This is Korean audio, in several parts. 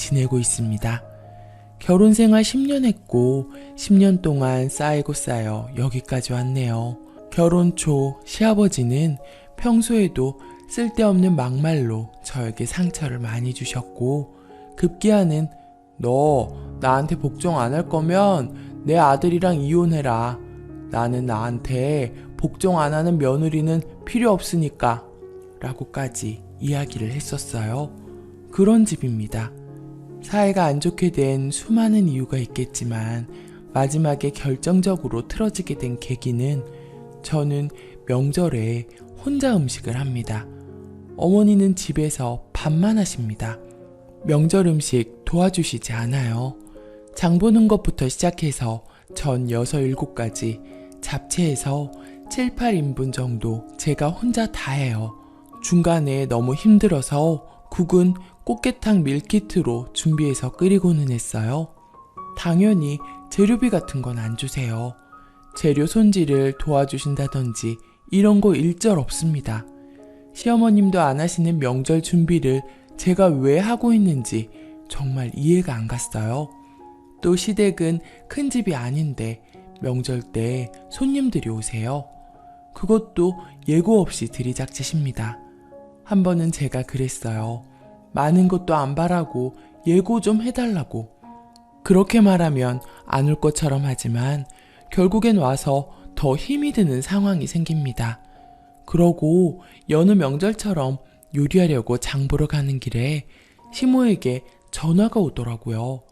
지내고 있습니다. 결혼 생활 10년 했고 10년 동안 쌓이고 쌓여 여기까지 왔네요. 결혼 초 시아버지는 평소에도 쓸데없는 막말로 저에게 상처를 많이 주셨고 급기야는 너 나한테 복종 안 할 거면 내 아들이랑 이혼해라. 나는 나한테 복종 안 하는 며느리는 필요 없으니까 라고까지 이야기를 했었어요. 그런 집입니다. 사이가 안 좋게 된 수많은 이유가 있겠지만 마지막에 결정적으로 틀어지게 된 계기는 저는 명절에 혼자 음식을 합니다. 어머니는 집에서 밥만 하십니다. 명절 음식 도와주시지 않아요. 장 보는 것부터 시작해서 전 6, 7가지 잡채에서 7, 8인분 정도 제가 혼자 다 해요. 중간에 너무 힘들어서 국은 꽃게탕 밀키트로 준비해서 끓이고는 했어요. 당연히 재료비 같은 건 안 주세요. 재료 손질을 도와주신다든지 이런 거 일절 없습니다. 시어머님도 안 하시는 명절 준비를 제가 왜 하고 있는지 정말 이해가 안 갔어요. 또 시댁은 큰 집이 아닌데 명절 때 손님들이 오세요. 그것도 예고 없이 들이닥치십니다. 한 번은 제가 그랬어요. 많은 것도 안 바라고 예고 좀 해달라고. 그렇게 말하면 안 올 것처럼 하지만 결국엔 와서 더 힘이 드는 상황이 생깁니다. 그러고 여느 명절처럼 요리하려고 장 보러 가는 길에 시모에게 전화가 오더라고요.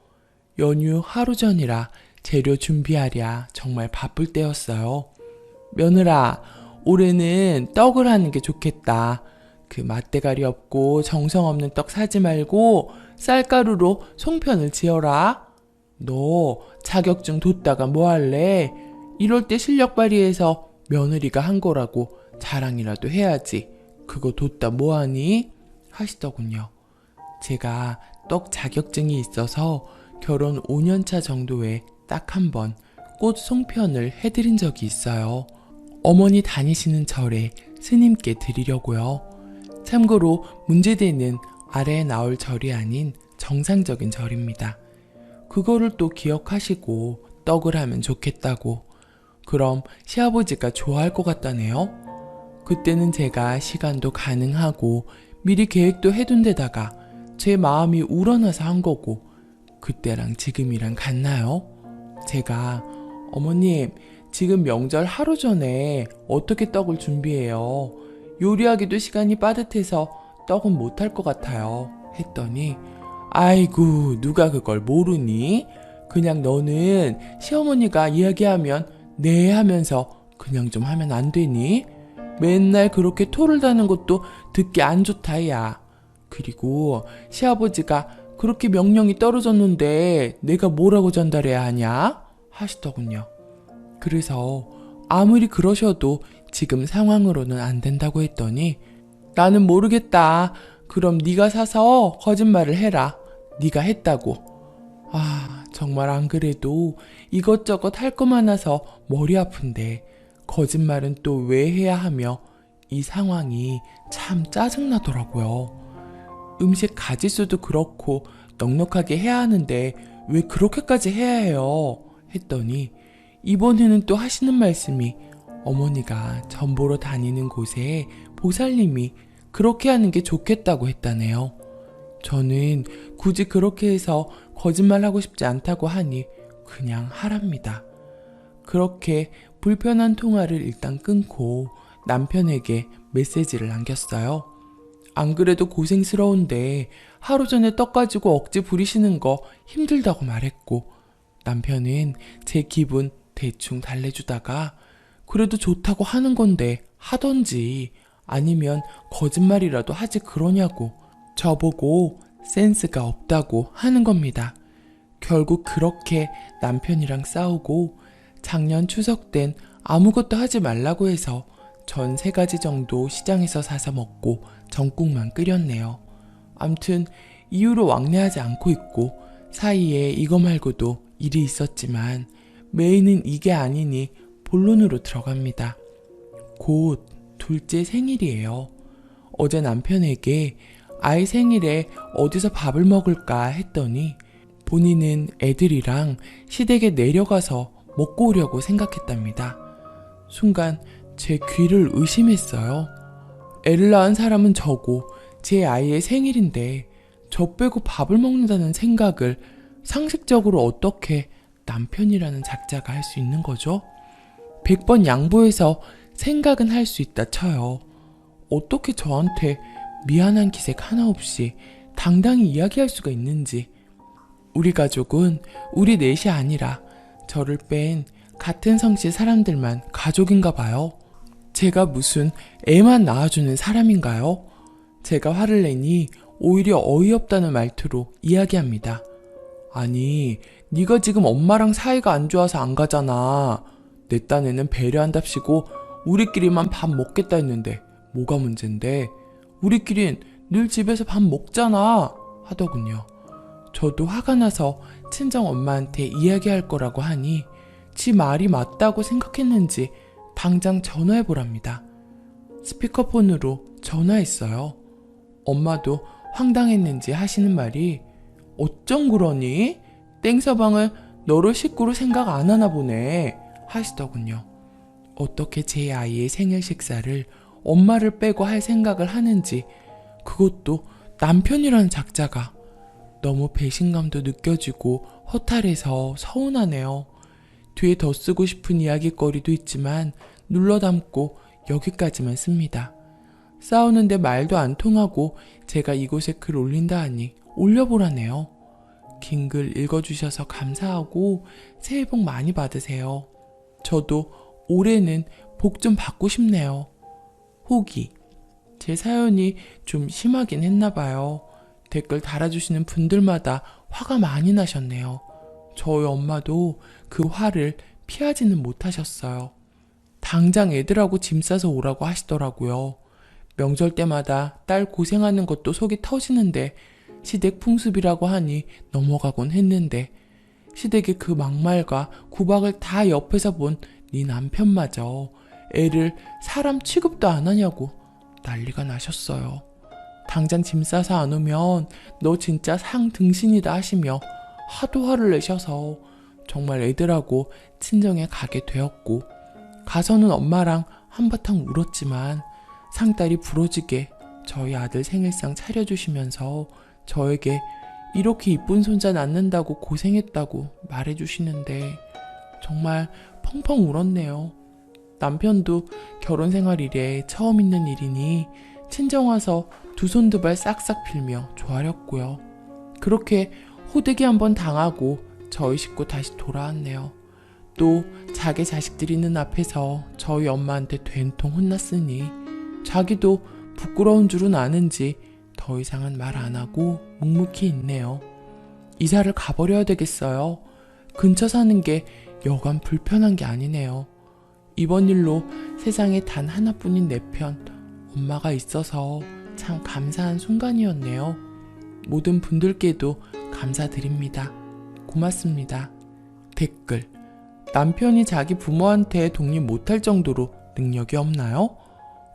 연휴 하루 전이라 재료 준비하랴 정말 바쁠 때였어요. 며느라, 올해는 떡을 하는 게 좋겠다. 그 맛대가리 없고 정성 없는 떡 사지 말고 쌀가루로 송편을 지어라. 너 자격증 뒀다가 뭐 할래? 이럴 때 실력 발휘해서 며느리가 한 거라고 자랑이라도 해야지. 그거 뒀다 뭐하니? 하시더군요. 제가 떡 자격증이 있어서 결혼 5년차 정도에 딱 한 번 꽃 송편을 해드린 적이 있어요. 어머니 다니시는 절에 스님께 드리려고요. 참고로 문제되는 아래에 나올 절이 아닌 정상적인 절입니다. 그거를 또 기억하시고 떡을 하면 좋겠다고. 그럼 시아버지가 좋아할 것 같다네요. 그때는 제가 시간도 가능하고 미리 계획도 해둔 데다가 제 마음이 우러나서 한 거고 그때랑 지금이랑 같나요? 제가 어머님 지금 명절 하루 전에 어떻게 떡을 준비해요? 요리하기도 시간이 빠듯해서 떡은 못할 것 같아요. 했더니 아이고 누가 그걸 모르니? 그냥 너는 시어머니가 이야기하면 네 하면서 그냥 좀 하면 안 되니? 맨날 그렇게 토를 다는 것도 듣기 안 좋다 야. 그리고 시아버지가 그렇게 명령이 떨어졌는데 내가 뭐라고 전달해야 하냐? 하시더군요. 그래서 아무리 그러셔도 지금 상황으로는 안 된다고 했더니 나는 모르겠다. 그럼 네가 사서 거짓말을 해라. 네가 했다고. 아, 정말 안 그래도 이것저것 할 거 많아서 머리 아픈데 거짓말은 또 왜 해야 하며 이 상황이 참 짜증나더라고요. 음식 가짓수도 그렇고 넉넉하게 해야 하는데 왜 그렇게까지 해야 해요? 했더니 이번에는 또 하시는 말씀이 어머니가 전 보러 다니는 곳에 보살님이 그렇게 하는 게 좋겠다고 했다네요. 저는 굳이 그렇게 해서 거짓말하고 싶지 않다고 하니 그냥 하랍니다. 그렇게 불편한 통화를 일단 끊고 남편에게 메시지를 남겼어요. 안 그래도 고생스러운데 하루 전에 떡 가지고 억지 부리시는 거 힘들다고 말했고 남편은 제 기분 대충 달래주다가 그래도 좋다고 하는 건데 하던지 아니면 거짓말이라도 하지 그러냐고 저보고 센스가 없다고 하는 겁니다. 결국 그렇게 남편이랑 싸우고 작년 추석 땐 아무것도 하지 말라고 해서 전 3가지 정도 시장에서 사서 먹고 전국만 끓였네요. 암튼 이유로 왕래하지 않고 있고 사이에 이거 말고도 일이 있었지만 메인은 이게 아니니 본론으로 들어갑니다. 곧 둘째 생일이에요. 어제 남편에게 아이 생일에 어디서 밥을 먹을까 했더니 본인은 애들이랑 시댁에 내려가서 먹고 오려고 생각했답니다. 순간 제 귀를 의심했어요. 애를 낳은 사람은 저고 제 아이의 생일인데 저 빼고 밥을 먹는다는 생각을 상식적으로 어떻게 남편이라는 작자가 할 수 있는 거죠? 100번 양보해서 생각은 할 수 있다 쳐요. 어떻게 저한테 미안한 기색 하나 없이 당당히 이야기할 수가 있는지. 우리 가족은 우리 넷이 아니라 저를 뺀 같은 성씨 사람들만 가족인가 봐요. 제가 무슨 애만 낳아주는 사람인가요? 제가 화를 내니 오히려 어이없다는 말투로 이야기합니다. 아니, 네가 지금 엄마랑 사이가 안 좋아서 안 가잖아. 내 딴에는 배려한답시고 우리끼리만 밥 먹겠다 했는데 뭐가 문제인데? 우리끼린 늘 집에서 밥 먹잖아 하더군요. 저도 화가 나서 친정 엄마한테 이야기할 거라고 하니 지 말이 맞다고 생각했는지 당장 전화해보랍니다. 스피커폰으로 전화했어요. 엄마도 황당했는지 하시는 말이 어쩜 그러니? 땡서방을 너를 식구로 생각 안 하나 보네 하시더군요. 어떻게 제 아이의 생일 식사를 엄마를 빼고 할 생각을 하는지, 그것도 남편이라는 작자가. 너무 배신감도 느껴지고 허탈해서 서운하네요. 뒤에 더 쓰고 싶은 이야기거리도 있지만 눌러 담고 여기까지만 씁니다. 싸우는데 말도 안 통하고 제가 이곳에 글 올린다 하니 올려보라네요. 긴 글 읽어주셔서 감사하고 새해 복 많이 받으세요. 저도 올해는 복 좀 받고 싶네요. 후기. 제 사연이 좀 심하긴 했나봐요. 댓글 달아주시는 분들마다 화가 많이 나셨네요. 저희 엄마도 그 화를 피하지는 못하셨어요. 당장 애들하고 짐 싸서 오라고 하시더라고요. 명절 때마다 딸 고생하는 것도 속이 터지는데 시댁 풍습이라고 하니 넘어가곤 했는데 시댁의 그 막말과 구박을 다 옆에서 본 네 남편마저 애를 사람 취급도 안 하냐고 난리가 나셨어요. 당장 짐 싸서 안 오면 너 진짜 상등신이다 하시며 하도 화를 내셔서 정말 애들하고 친정에 가게 되었고, 가서는 엄마랑 한바탕 울었지만 상딸이 부러지게 저희 아들 생일상 차려주시면서 저에게 이렇게 이쁜 손자 낳는다고 고생했다고 말해주시는데 정말 펑펑 울었네요. 남편도 결혼 생활 이래 처음 있는 일이니 친정 와서 두 손 두 발 싹싹 빌며 조아렸고요. 그렇게 호되게 한번 당하고 저희 식구 다시 돌아왔네요. 또 자기 자식들이 있는 앞에서 저희 엄마한테 된통 혼났으니 자기도 부끄러운 줄은 아는지 더 이상은 말 안 하고 묵묵히 있네요. 이사를 가버려야 되겠어요. 근처 사는 게 여간 불편한 게 아니네요. 이번 일로 세상에 단 하나뿐인 내 편 엄마가 있어서 참 감사한 순간이었네요. 모든 분들께도 감사드립니다. 고맙습니다. 댓글. 남편이 자기 부모한테 독립 못할 정도로 능력이 없나요?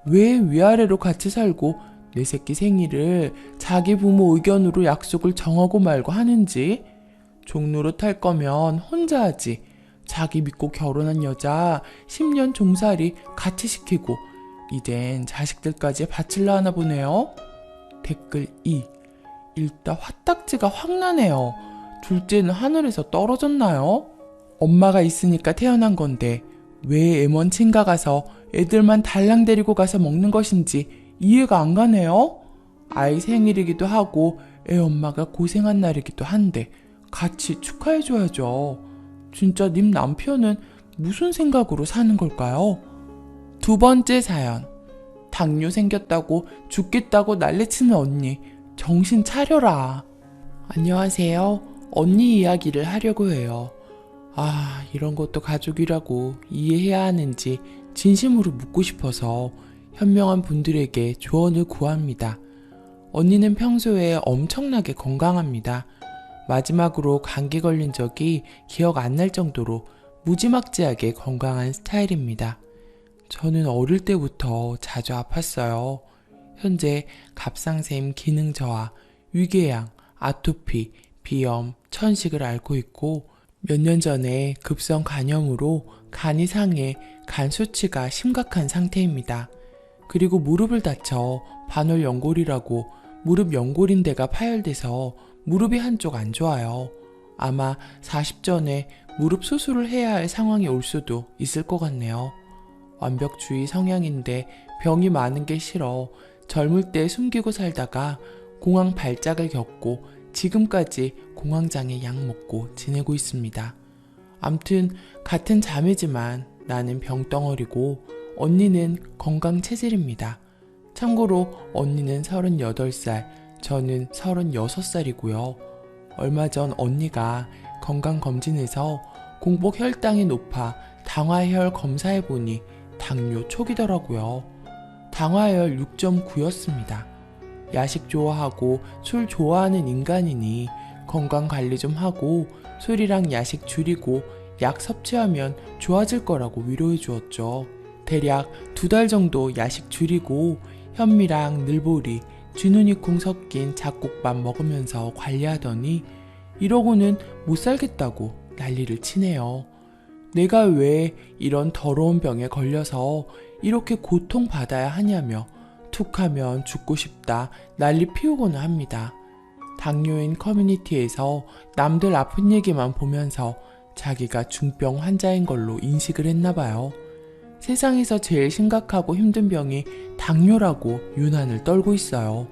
왜 위아래로 같이 살고 내 새끼 생일을 자기 부모 의견으로 약속을 정하고 말고 하는지. 종로로 탈 거면 혼자 하지. 자기 믿고 결혼한 여자 10년 종살이 같이 시키고 이젠 자식들까지 바칠라 하나 보네요. 댓글 2. 읽다 화딱지가 확 나네요. 둘째는 하늘에서 떨어졌나요? 엄마가 있으니까 태어난 건데 왜 애먼 친가 가서 애들만 달랑 데리고 가서 먹는 것인지 이해가 안 가네요. 아이 생일이기도 하고 애 엄마가 고생한 날이기도 한데 같이 축하해줘야죠. 진짜 님 남편은 무슨 생각으로 사는 걸까요? 두 번째 사연. 당뇨 생겼다고 죽겠다고 난리치는 언니, 정신 차려라. 안녕하세요. 언니 이야기를 하려고 해요. 아, 이런 것도 가족이라고 이해해야 하는지 진심으로 묻고 싶어서 현명한 분들에게 조언을 구합니다. 언니는 평소에 엄청나게 건강합니다. 마지막으로 감기 걸린 적이 기억 안 날 정도로 무지막지하게 건강한 스타일입니다. 저는 어릴 때부터 자주 아팠어요. 현재 갑상샘 기능 저하, 위궤양, 아토피, 비염, 천식을 앓고 있고 몇 년 전에 급성 간염으로 간이 상해 간 수치가 심각한 상태입니다. 그리고 무릎을 다쳐 반월연골이라고 무릎 연골인대가 파열돼서 무릎이 한쪽 안 좋아요. 아마 40 전에 무릎 수술을 해야 할 상황이 올 수도 있을 것 같네요. 완벽주의 성향인데 병이 많은 게 싫어 젊을 때 숨기고 살다가 공황 발작을 겪고 지금까지 공황장애 약 먹고 지내고 있습니다. 암튼 같은 자매지만 나는 병덩어리고 언니는 건강 체질입니다. 참고로 언니는 38살, 저는 36살이고요. 얼마 전 언니가 건강검진에서 공복 혈당이 높아 당화혈 검사해보니 당뇨 초기더라고요. 당화혈 6.9였습니다. 야식 좋아하고 술 좋아하는 인간이니 건강관리 좀 하고 술이랑 야식 줄이고 약 섭취하면 좋아질 거라고 위로해 주었죠. 대략 2달 정도 야식 줄이고 현미랑 늘보리, 쥐누니콩 섞인 잡곡밥 먹으면서 관리하더니 이러고는 못 살겠다고 난리를 치네요. 내가 왜 이런 더러운 병에 걸려서 이렇게 고통받아야 하냐며 툭하면 죽고 싶다 난리 피우고는 합니다. 당뇨인 커뮤니티에서 남들 아픈 얘기만 보면서 자기가 중병 환자인 걸로 인식을 했나봐요. 세상에서 제일 심각하고 힘든 병이 당뇨라고 유난을 떨고 있어요.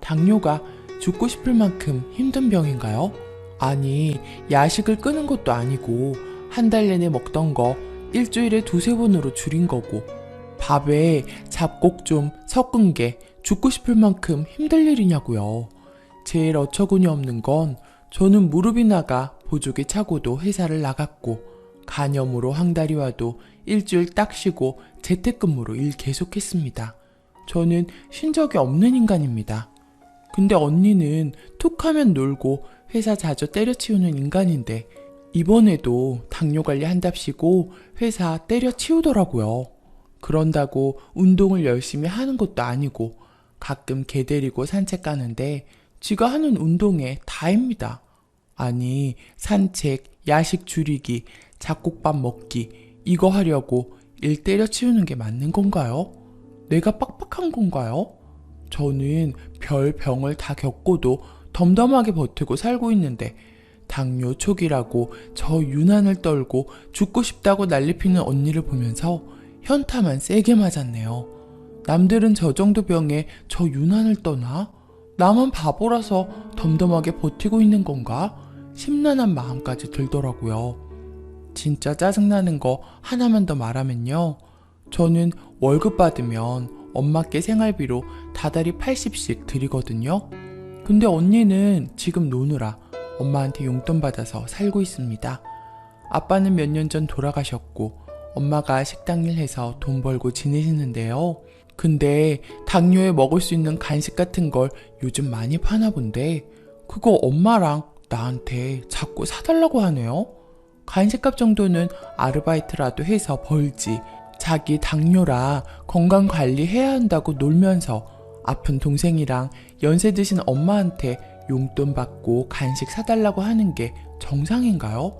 당뇨가 죽고 싶을 만큼 힘든 병인가요? 아니, 야식을 끊은 것도 아니고 한 달 내내 먹던 거 일주일에 2-3번으로 줄인 거고 밥에 잡곡 좀 섞은 게 죽고 싶을 만큼 힘들 일이냐고요. 제일 어처구니 없는 건 저는 무릎이 나가 보조기 차고도 회사를 나갔고 간염으로 황달이 와도 일주일 딱 쉬고 재택근무로 일 계속했습니다. 저는 쉰 적이 없는 인간입니다. 근데 언니는 툭하면 놀고 회사 자주 때려치우는 인간인데 이번에도 당뇨 관리 한답시고 회사 때려치우더라고요. 그런다고 운동을 열심히 하는 것도 아니고 가끔 개 데리고 산책 가는데 지가 하는 운동에 다입니다. 아니, 산책, 야식 줄이기, 잡곡밥 먹기 이거 하려고 일 때려치우는 게 맞는 건가요? 내가 빡빡한 건가요? 저는 별 병을 다 겪고도 덤덤하게 버티고 살고 있는데 당뇨 초기라고 저 유난을 떨고 죽고 싶다고 난리피는 언니를 보면서 현타만 세게 맞았네요. 남들은 저 정도 병에 저 유난을 떠나? 나만 바보라서 덤덤하게 버티고 있는 건가? 심란한 마음까지 들더라고요. 진짜 짜증나는 거 하나만 더 말하면요. 저는 월급 받으면 엄마께 생활비로 다달이 80씩 드리거든요. 근데 언니는 지금 노느라 엄마한테 용돈 받아서 살고 있습니다. 아빠는 몇 년 전 돌아가셨고 엄마가 식당 일 해서 돈 벌고 지내시는데요. 근데 당뇨에 먹을 수 있는 간식 같은 걸 요즘 많이 파나 본데 그거 엄마랑 나한테 자꾸 사달라고 하네요. 간식값 정도는 아르바이트라도 해서 벌지. 자기 당뇨라 건강관리 해야 한다고 놀면서 아픈 동생이랑 연세 드신 엄마한테 용돈 받고 간식 사달라고 하는 게 정상인가요?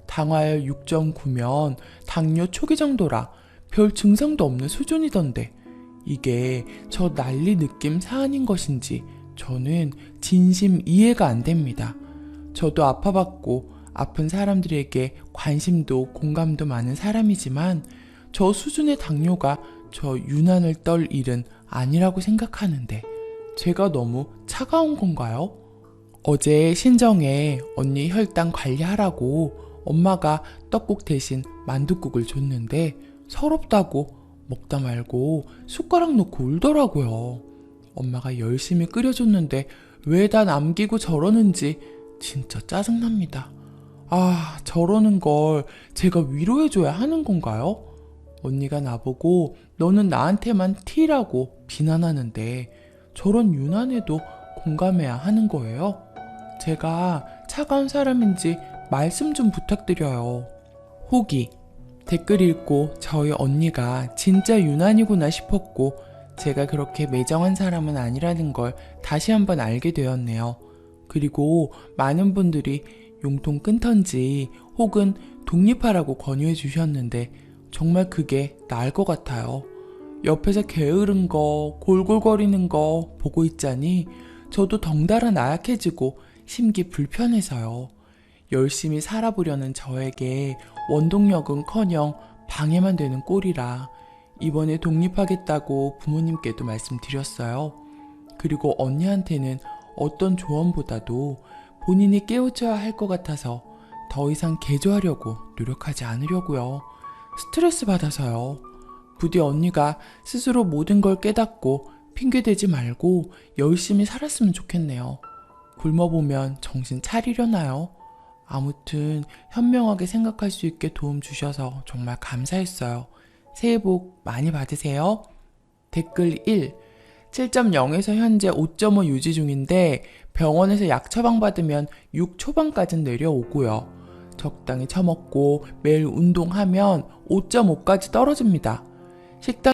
당화혈 6.9면 당뇨 초기 정도라 별 증상도 없는 수준이던데 이게 저 난리 느낌 사안인 것인지 저는 진심 이해가 안 됩니다. 저도 아파봤고 아픈 사람들에게 관심도 공감도 많은 사람이지만 저 수준의 당뇨가 저 유난을 떨 일은 아니라고 생각하는데 제가 너무 차가운 건가요? 어제 신정에 언니 혈당 관리하라고 엄마가 떡국 대신 만둣국을 줬는데 서럽다고 먹다 말고 숟가락 놓고 울더라고요. 엄마가 열심히 끓여줬는데 왜 다 남기고 저러는지 진짜 짜증납니다. 아, 저러는 걸 제가 위로해줘야 하는 건가요? 언니가 나보고 너는 나한테만 T라고 비난하는데 저런 유난에도 공감해야 하는 거예요? 제가 차가운 사람인지 말씀 좀 부탁드려요. 후기 댓글 읽고 저희 언니가 진짜 유난이구나 싶었고 제가 그렇게 매정한 사람은 아니라는 걸 다시 한번 알게 되었네요. 그리고 많은 분들이 용돈 끊던지 혹은 독립하라고 권유해 주셨는데 정말 그게 나을 것 같아요. 옆에서 게으른 거, 골골거리는 거 보고 있자니 저도 덩달아 나약해지고 심기 불편해서요. 열심히 살아보려는 저에게 원동력은커녕 방해만 되는 꼴이라 이번에 독립하겠다고 부모님께도 말씀드렸어요. 그리고 언니한테는 어떤 조언보다도 본인이 깨우쳐야 할 것 같아서 더 이상 개조하려고 노력하지 않으려고요. 스트레스 받아서요. 부디 언니가 스스로 모든 걸 깨닫고 핑계대지 말고 열심히 살았으면 좋겠네요. 굶어보면 정신 차리려나요? 아무튼 현명하게 생각할 수 있게 도움 주셔서 정말 감사했어요. 새해 복 많이 받으세요. 댓글 1. 7.0에서 현재 5.5 유지 중인데 병원에서 약 처방받으면 6 초반까지는 내려오고요. 적당히 처먹고 매일 운동하면 5.5까지 떨어집니다. 식단